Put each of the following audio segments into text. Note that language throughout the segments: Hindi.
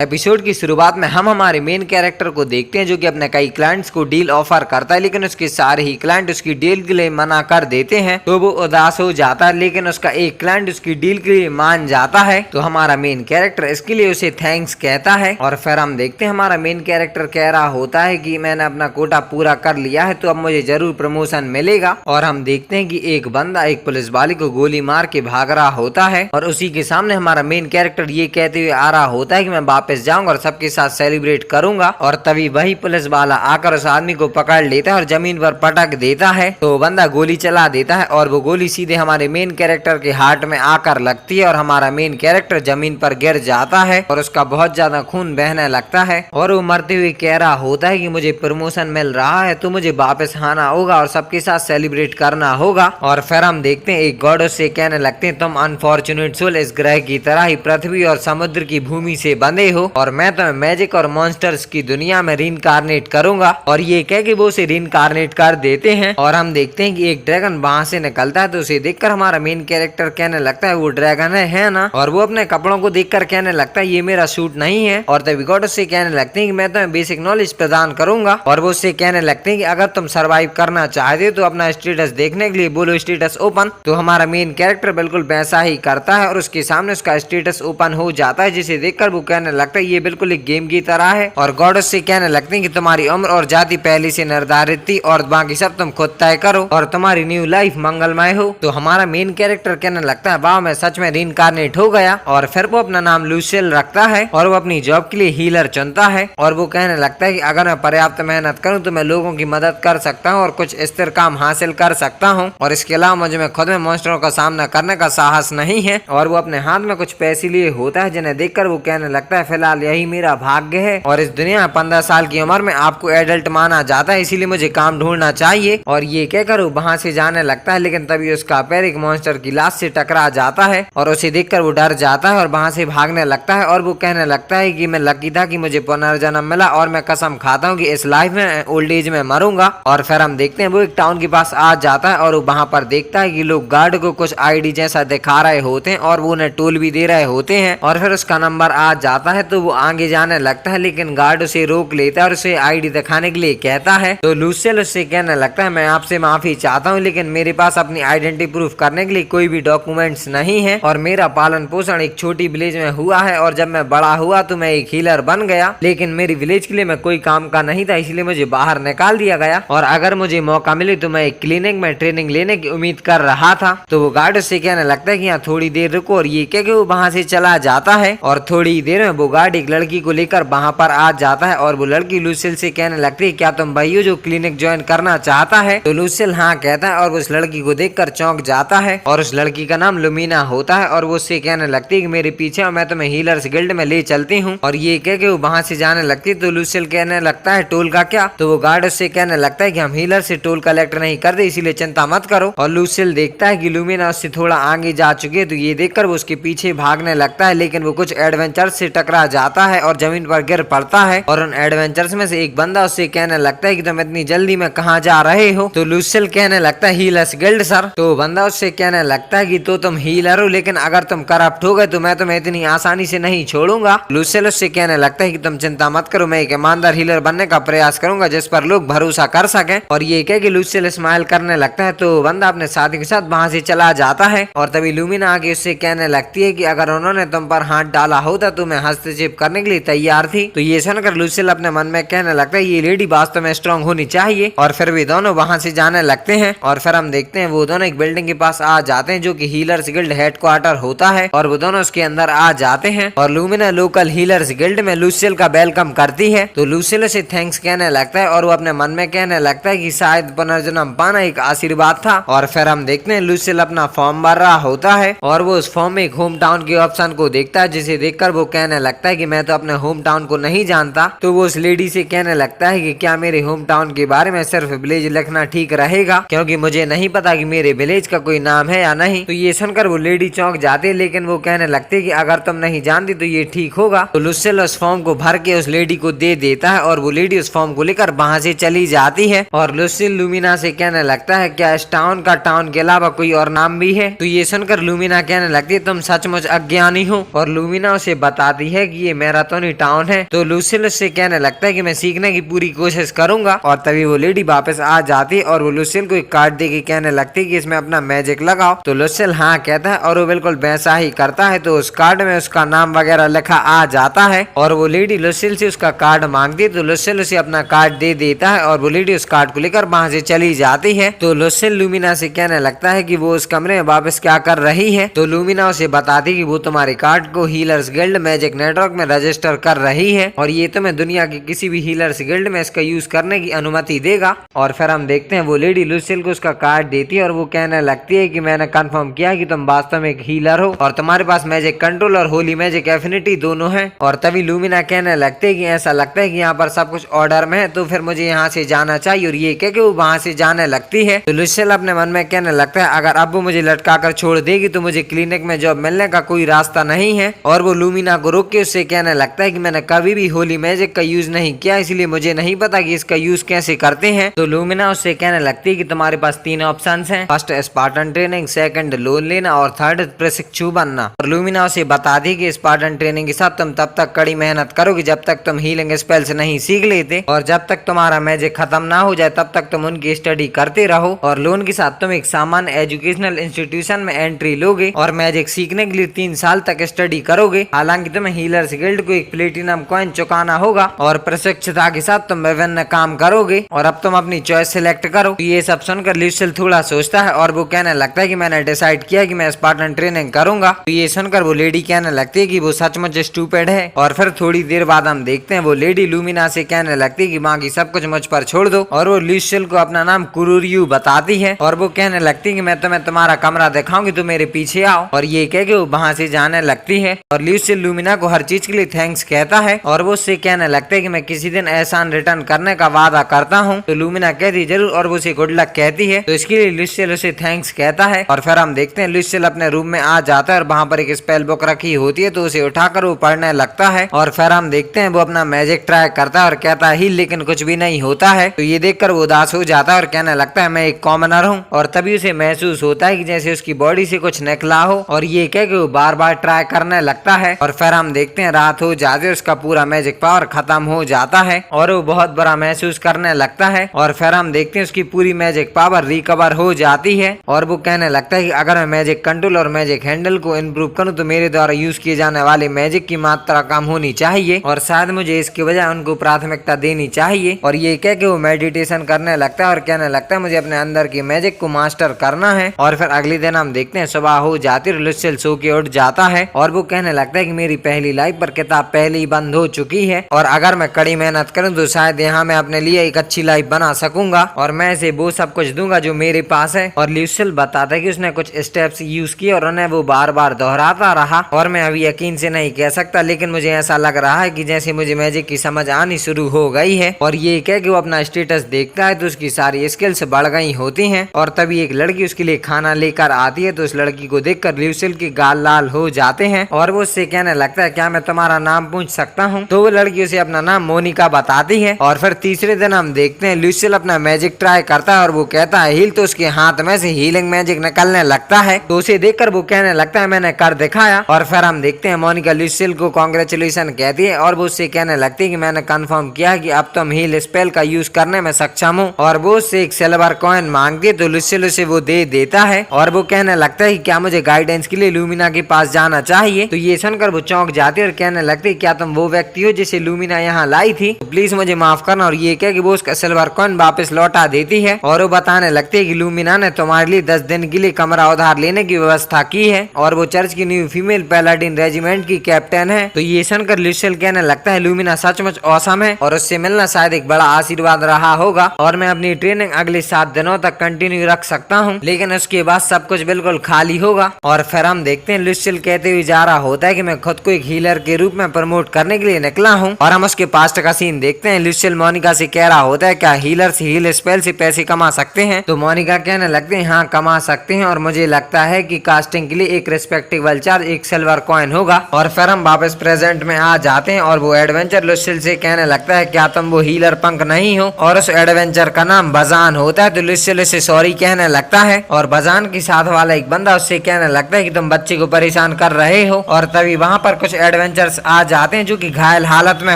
एपिसोड की शुरुआत में हम हमारे मेन कैरेक्टर को देखते हैं जो कि अपने कई क्लाइंट्स को डील ऑफर करता है, लेकिन उसके सारे ही क्लाइंट उसकी डील के लिए मना कर देते हैं तो वो उदास हो जाता है। लेकिन उसका एक क्लाइंट उसकी डील के लिए मान जाता है तो हमारा मेन कैरेक्टर इसके लिए उसे थैंक्स कहता है। और फिर हम देखते हैं हमारा मेन कैरेक्टर कह रहा होता है कि मैंने अपना कोटा पूरा कर लिया है तो अब मुझे जरूर प्रमोशन मिलेगा। और हम देखते हैं कि एक बंदा एक पुलिस वाले को गोली मार के भाग रहा होता है और उसी के सामने हमारा मेन कैरेक्टर ये कहते हुए आ रहा होता है कि मैं वापस जाऊंगा और सबके साथ सेलिब्रेट करूंगा। और तभी वही पुलिस वाला आकर उस आदमी को पकड़ लेता है और जमीन पर पटक देता है तो बंदा गोली चला देता है और वो गोली सीधे हमारे मेन कैरेक्टर के हार्ट में आकर लगती है और हमारा मेन कैरेक्टर जमीन पर गिर जाता है और उसका बहुत ज्यादा खून बहने लगता है और वो मरते हुए कह रहा होता है कि मुझे प्रमोशन मिल रहा है तो मुझे वापस आना होगा और सबके साथ सेलिब्रेट करना होगा। और फिर हम देखते हैं एक गॉड उससे कहने लगते हैं तुम अनफॉर्चुनेट सोल इस ग्रह की तरह ही पृथ्वी और समुद्र की भूमि से बंधे हो और मैं तुम्हें मैजिक और मॉन्स्टर्स की दुनिया में रीइंकार्नेट करूंगा। और ये कह के वो उसे रीइंकार्नेट कर देते हैं और हम देखते हैं कि एक ड्रैगन वहां से निकलता है तो उसे देखकर हमारा मेन कैरेक्टर कहने लगता है वो ड्रैगन है ना। और वो अपने कपड़ों को देखकर कहने लगता है ये मेरा सूट नहीं है। और तभी गॉड उससे कहने लगते हैं कि मैं तुम्हें बेसिक नॉलेज प्रदान करूंगा। और वो उससे कहने लगते हैं कि अगर तुम सरवाइव करना चाहते हो तो अपना स्टेटस देखने के लिए बोलो स्टेटस ओपन। तो हमारा मेन कैरेक्टर बिल्कुल वैसा ही करता है और उसके सामने उसका स्टेटस ओपन हो जाता है जिसे देखकर वो कहने लगता है ये बिल्कुल एक गेम की तरह है। और गॉड उससे कहने लगते हैं कि तुम्हारी उम्र और जाति पहले से निर्धारित थी और बाकी सब तुम खुद तय करो और तुम्हारी न्यू लाइफ मंगलमय हो। तो हमारा मेन कैरेक्टर कहने लगता है वाह मैं सच में रीइंकार्नेट हो गया। और फिर वो अपना नाम लूसियल रखता है और वो अपनी जॉब के लिए हीलर चुनता है और वो कहने लगता है कि अगर मैं पर्याप्त मेहनत करूं तो मैं लोगों की मदद कर सकता हूं और कुछ स्थिर काम हासिल कर सकता हूं और इसके अलावा मुझे में खुद में मॉन्स्टरों का सामना करने का साहस नहीं है। और वो अपने हाथ में कुछ पैसे लिए होता है जिन्हें देखकर वो कहने लगता है फिलहाल यही मेरा भाग्य है और इस दुनिया में 15 साल की उम्र में आपको एडल्ट माना जाता है इसीलिए मुझे काम ढूंढना चाहिए। और ये कहकर वो वहां से जाने लगता है लेकिन तभी उसका पैर एक मॉन्स्टर की लाश से टकरा जाता है और उसे देखकर वो डर जाता है और वहां से भागने लगता है। और वो कहने लगता है कि मैं लकी था कि मुझे पुनर्जन्म मिला और मैं कसम खाता हूँ कि इस लाइफ में ओल्ड एज में मरूंगा। और फिर हम देखते हैं वो एक टाउन के पास आ जाता है और वो वहां पर देखता है कि लोग गार्ड को कुछ आईडी जैसा दिखा रहे होते हैं और वो उन्हें टोल भी दे रहे होते हैं। और फिर उसका नंबर आ जाता है तो वो आगे जाने लगता है लेकिन गार्ड उसे रोक लेता है और उसे आईडी दिखाने के लिए कहता है। तो लूसियल उससे कहने लगता है मैं आपसे माफी चाहता हूँ लेकिन मेरे पास अपनी आइडेंटिटी प्रूफ करने के लिए कोई भी डॉक्यूमेंट्स नहीं है और मेरा पालन पोषण एक छोटी विलेज में हुआ है और जब मैं बड़ा हुआ तो मैं एक हीलर बन गया लेकिन मेरी विलेज के लिए मैं कोई काम का नहीं था इसलिए मुझे बाहर निकाल दिया गया और अगर मुझे मौका मिले तो मैं एक क्लिनिक में ट्रेनिंग लेने की उम्मीद कर रहा था। तो वो गार्ड उससे कहने लगता है कि यहाँ थोड़ी देर रुको और ये कह के वो वहाँ से चला जाता है और थोड़ी देर में वो गार्ड एक लड़की को लेकर वहाँ पर आ जाता है और वो लड़की लूसियल से कहने लगती है क्या तुम वही हो जो क्लिनिक ज्वाइन करना चाहता है। तो लूसियल हाँ कहता है और वो उस लड़की को देखकर चौंक जाता है और उस लड़की का नाम लुमीना होता है और वो उससे कहने लगती है कि मेरे पीछे मैं तुम्हें हीलर्स गिल्ड में ले चलती हूँ। और ये कह के वो वहाँ से जाने लगती है तो लूसियल कहने लगता है टोल का क्या। तो वो गार्ड उससे कहने लगता है कि हम हीलर से टोल कलेक्ट नहीं करते इसीलिए चिंता मत करो। और लूसियल देखता है कि लुमीना उससे थोड़ा आगे जा चुकी है तो ये देखकर वो उसके पीछे भागने लगता है लेकिन वो कुछ एडवेंचर्स से टकरा जाता है और जमीन पर गिर पड़ता है। और उन एडवेंचर्स में से एक बंदा उससे कहने लगता है कि तुम इतनी जल्दी में कहाँ जा रहे हो। तो लूसियल कहने लगता है हीलर्स गिल्ड सर। तो बंदा उससे कहने लगता है कि तो तुम हीलर हो लेकिन अगर तुम करप्ट हो गए तो मैं तुम्हें इतनी आसानी से नहीं छोड़ूंगा। लूसियल उससे कहने लगता है कि तुम चिंता मत करो मैं एक ईमानदार हीलर बनने का प्रयास करूंगा जिस पर लोग भरोसा कर सके। और ये कह के लूसियल स्माइल करने लगता है तो बंदा अपने साथी के साथ वहां से चला जाता है। और तभी लुमीना आगे उससे कहने लगती है कि अगर उन्होंने तुम पर हाथ डाला होता तो मैं हस्तक्षेप करने के लिए तैयार थी। तो ये सुनकर लूसियल अपने मन में कहने लगता है ये लेडी वास्तव में स्ट्रांग होनी चाहिए। और फिर वे दोनों वहां से जाने लगते हैं और फिर हम देखते हैं वो दोनों एक बिल्डिंग के पास आ जाते हैं जो कि हीलर्स गिल्ड हेडक्वार्टर होता है और वो दोनों उसके अंदर आ जाते हैं और लुमीना लोकल हीलर्स गिल्ड में लूसियल का वेलकम करती है। तो लूसियल उसे थैंक्स कहने लगता है और वो अपने मन में कहने लगता है कि शायद पुनर्जन्म पाना एक आशीर्वाद था। और फिर हम देखते हैं लूसियल अपना फॉर्म भर रहा होता है और वो उस फॉर्म में एक होम टाउन के ऑप्शन को देखता है जिसे देखकर वो कहने लगता है कि मैं तो अपने होम टाउन को नहीं जानता। तो वो उस लेडी से कहने लगता है कि क्या मेरे होम टाउन के बारे में सिर्फ विलेज लिखना ठीक रहेगा क्योंकि मुझे नहीं पता कि मेरे विलेज का कोई नाम है या नहीं। तो ये सुनकर वो लेडी चौंक जाती है लेकिन वो कहने लगती है कि अगर तुम नहीं जानती तो ये ठीक होगा। तो लूसियल उस फॉर्म को भर के उस लेडी को दे देता है और वो लेडी उस फॉर्म को लेकर वहां से चली जाती है। और लूसियल लुमीना से कहने लगता है क्या इस टाउन का टाउन के अलावा कोई और नाम भी है। तो ये सुनकर लुमीना कहने लगती है तुम सचमुच अज्ञानी हो। और लुमीना उसे बताती है कि ये मैराथनी टाउन है। तो लुसिल उससे कहने लगता है कि मैं सीखने की पूरी कोशिश करूंगा। और तभी वो लेडी वापस आ जाती है और वो लुसिल को एक कार्ड दे के कहने लगती है कि इसमें अपना मैजिक लगाओ। तो लुसिल हाँ कहता है और वो बिल्कुल वैसा ही करता है। तो उस कार्ड में उसका नाम वगैरह लिखा आ जाता है और वो लेडी लुसिल से उसका कार्ड मांगती है। तो लुसिल उसे अपना कार्ड दे देता है और वो लेडी उस कार्ड को लेकर वहां से चली जाती है। तो लुसिल लूमिना से कहने लगता है कि वो उस कमरे में वापस क्या कर रही है। तो लूमिना उसे बताती कि वो तुम्हारे कार्ड को हीलर्स गिल्ड मैजिक नेटवर्क में रजिस्टर कर रही है और ये तुम्हें दुनिया के किसी भी हीलर्स गिल्ड में इसका यूज करने की अनुमति देगा। और फिर हम देखते हैं वो लेडी लुसिल को उसका कार्ड देती है और वो कहने लगती है कि मैंने कंफर्म किया कि तुम वास्तव में एक हीलर हो और तुम्हारे पास मैजिक कंट्रोल और होली मैजिक एफिनिटी दोनों है। और तभी लूमिना कहने लगते है कि ऐसा लगता है कि यहाँ पर सब कुछ ऑर्डर में है तो फिर मुझे यहाँ से जाना चाहिए। और ये कह के वो वहां से जाने लगती है। तो लुसिल अपने मन में कहने लगता है अगर अब वो मुझे लटका कर छोड़ देगी तो मुझे क्लिनिक में जॉब मिलने का कोई रास्ता नहीं है। और वो लूमिना को रोक के उससे कहने लगता है कि मैंने कभी भी होली मैजिक का यूज नहीं किया इसलिए मुझे नहीं पता कि इसका यूज कैसे करते हैं। तो लूमिना उससे कहने लगती है कि तुम्हारे पास 3 ऑप्शंस हैं, first Spartan training, second loan लेना और थर्ड प्रशिक्षु बनना। और लूमिना उसे बता दी कि स्पार्टन ट्रेनिंग के साथ तुम तब तक कड़ी मेहनत करोगे जब तक तुम हीलिंग स्पेल्स नहीं सीख लेते और जब तक तुम्हारा मैजिक खत्म ना हो जाए तब तक तुम उनकी स्टडी करते रहो। और लोन के साथ तुम एक सामान्य एजुकेशनल इंस्टीट्यूशन में एंट्री लोगे और मैजिक सीखने के लिए 3 साल तक स्टडी करोगे। हालांकि तुम्हें हीलर्स गिल्ड को एक प्लेटिनम कॉइन चुकाना होगा और प्रशिक्षता के साथ तुम विभिन्न काम करोगे और अब तुम अपनी चॉइस सिलेक्ट करो। तो ये सब सुनकर लुसिल थोड़ा सोचता है और वो कहने लगता है कि मैंने डिसाइड किया कि मैं स्पार्टन ट्रेनिंग करूंगा। तो ये सुनकर वो लेडी कहने लगती है कि वो सचमुच स्टूपिड है। और फिर थोड़ी देर बाद हम देखते हैं वो लेडी लूमिना से कहने लगती है कि बाकी सब कुछ मुझ पर छोड़ दो और वो लुसिल को अपना नाम कुरुरियू बताती है और वो कहने लगती है कि मैं तुम्हें तुम्हारा कमरा दिखाऊंगी तो मेरे पीछे आओ। और ये कह के वो वहां से जाने लगती है और लुसिल लूमिना को हर चीज के लिए थैंक्स कहता है और वो उससे कहने लगता है कि मैं किसी दिन एहसान रिटर्न करने का वादा करता हूँ। तो लूमिना कहती जरूर और वो उसे गुड लक कहती है। तो इसके लिए लुसिल उसे थैंक्स कहता है और फिर हम देखते हैं लुसिल अपने रूम में आ जाता है और वहाँ पर एक स्पेल बुक रखी होती है तो उसे उठाकर वो पढ़ने लगता है। और फिर हम देखते हैं वो अपना मैजिक ट्राई करता है और कहता है लेकिन कुछ भी नहीं होता है। तो ये देखकर वो उदास हो जाता है और कहने लगता है मैं एक कॉमनर हूँ। और तभी उसे महसूस होता है कि जैसे उसकी बॉडी से कुछ निकला हो और ये कह के वो बार बार ट्राई करने लगता है। और फिर हम देखते हैं रात हो जाती है, उसका पूरा मैजिक पावर खत्म हो जाता है और वो बहुत बुरा महसूस करने लगता है। और फिर हम देखते हैं उसकी पूरी मैजिक पावर रिकवर हो जाती है और वो कहने लगता है कि अगर मैं मैजिक कंट्रोल और मैजिक हैंडल को इम्प्रूव करूं तो मेरे द्वारा यूज किए जाने वाले मैजिक की मात्रा कम होनी चाहिए और शायद मुझे इसकी वजह उनको प्राथमिकता देनी चाहिए। और ये कह के वो मेडिटेशन करने लगता है और कहने लगता है मुझे अपने अंदर की मैजिक को मास्टर करना है। और फिर अगले दिन हम देखते हैं सुबह हो जाती है, लुसिल सो के उठ जाता है और वो कहने लगता है कि मेरी पहली लाइफ पर किताब पहले ही बंद हो चुकी है और अगर मैं कड़ी मेहनत करूं तो शायद यहाँ मैं अपने लिए एक अच्छी लाइफ बना सकूंगा और मैं इसे वो सब कुछ दूंगा जो मेरे पास है। और लुसिल बताता है कि उसने कुछ स्टेप्स यूज किए और उन्हें वो बार बार दोहराता रहा और मैं अभी यकीन से नहीं कह सकता लेकिन मुझे ऐसा लग रहा है कि जैसे मुझे मैजिक की समझ आनी शुरू हो गई है। और ये कह के वो अपना स्टेटस देखता है तो उसकी सारी स्किल्स बढ़ गई होती हैं। और तभी एक लड़की उसके लिए खाना लेकर आती है तो उस लड़की को देखकर लुसिल के गाल लाल हो जाते हैं और वो उससे कहने लगता है क्या मैं तुम्हारा नाम पूछ सकता हूँ। तो वो लड़की उसे अपना नाम मोनिका बताती है। और फिर तीसरे दिन हम देखते हैं लुसिल अपना मैजिक ट्राई करता है और वो कहता है हील तो उसके हाथ में से हीलिंग मैजिक निकलने लगता है। तो उसे देखकर वो कहने लगता है मैंने कर दिखाया। और फिर हम देखते हैं मोनिका लुसिल को कांग्रेचुलेशन कहती है और वो उससे कहने लगती है कि मैंने कंफर्म किया कि अब तुम हील स्पेल का यूज करने में सक्षम हो। और वो उससे एक सिल्वर कॉइन मांगती है तो लुसिल उसे वो दे देता है और वो कहने लगता है कि क्या मुझे गाइडेंस के लिए लूमिना के पास जाना चाहिए। तो ये सुनकर वो चौंक जाती है और कहने लगती है क्या तुम वो व्यक्ति हो जिसे लूमिना यहाँ लाई थी, तो प्लीज मुझे माफ करना। और ये कह कि वो उसका सिल्वर कॉइन वापस लौटा देती है और वो बताने लगती है कि लूमिना ने तुम्हारे लिए 10 दिन के लिए कमरा उधार लेने की व्यवस्था की है और वो चर्च की न्यू फीमेल पैलाडिन रेजिमेंट की कैप्टन है। तो ये सुनकर लुसिल कहने लगता है लूमिना सचमुच ऑसम है और उससे मिलना शायद एक बड़ा आशीर्वाद रहा होगा और मैं अपनी ट्रेनिंग अगले 7 दिनों तक कंटिन्यू रख सकता हूँ लेकिन उसके बाद सब कुछ बिल्कुल खाली होगा। और फिर हम देखते हैं लुसिल कहते हुए जा रहा होता है कि मैं खुद को एक हीलर के रूप में प्रमोट करने के लिए निकला हूँ। और हम उसके पास्ट का सीन देखते हैं। लुसिल मोनिका से कह रहा होता है क्या हीलर से हील स्पेल से पैसे कमा सकते हैं। तो मोनिका कहने लगते हैं हाँ कमा सकते हैं और मुझे लगता है कि कास्टिंग के लिए एक रिस्पेक्टेबल चार्ज एक सिल्वर कॉइन होगा। और फिर हम वापस प्रेजेंट में आ जाते हैं और वो एडवेंचर लुसिल से कहने लगता है क्या तुम वो हीलर पंक नहीं हो। और उस एडवेंचर का नाम बजान होता है। तो लुसिल उसे सॉरी कहने लगता है और बजान के साथ वाला एक बंदा उससे कहने लगता है कि तुम बच्चे को परेशान कर रहे हो। और तभी वहाँ पर कुछ एडवेंचर्स आ जाते हैं जो कि घायल हालत में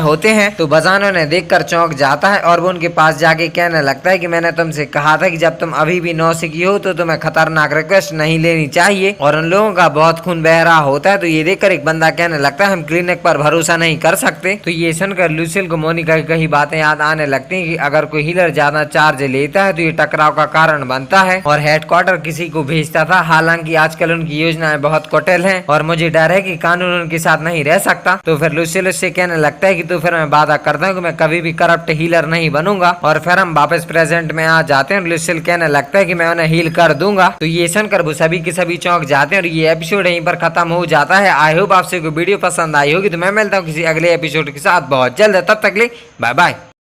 होते हैं। तो बजान उन्हें देखकर चौंक जाता है और वो उनके पास जाके कहने लगता है कि मैंने तुमसे कहा था कि जब तुम अभी भी नौसिखी हो तो तुम्हें खतरनाक रिक्वेस्ट नहीं लेनी चाहिए, और उन लोगों का बहुत खून बह रहा होता है। तो ये देखकर एक बंदा कहने लगता है हम क्लिनिक पर भरोसा नहीं कर सकते। तो ये सुनकर लुसिल को मोनिका की कई बातें याद आने लगती हैं कि अगर कोई हीलर ज्यादा चार्ज लेता है तो ये टकराव का कारण बनता है और हेडक्वार्टर किसी को भेजता था। हालांकि आजकल उनकी योजनाएं बहुत कुटिल हैं और मुझे डर है कि कानून उनके साथ नहीं रह सकता। तो फिर लुसिल उससे कहने लगता है कि तो फिर मैं वादा करता हूँ कि मैं कभी भी करप्ट हीलर नहीं बनूंगा। और फिर हम वापस प्रेजेंट में आ जाते हैं और लुसिल कहने लगता है कि मैं उन्हें हील कर दूंगा। तो ये सुनकर वो सभी के सभी चौंक जाते हैं और ये एपिसोड यहीं पर खत्म हो जाता है। आई होप आपसे कोई वीडियो पसंद आई होगी। तो मैं मिलता हूँ किसी अगले एपिसोड के साथ बहुत जल्द। तब तक ले बाय बाय।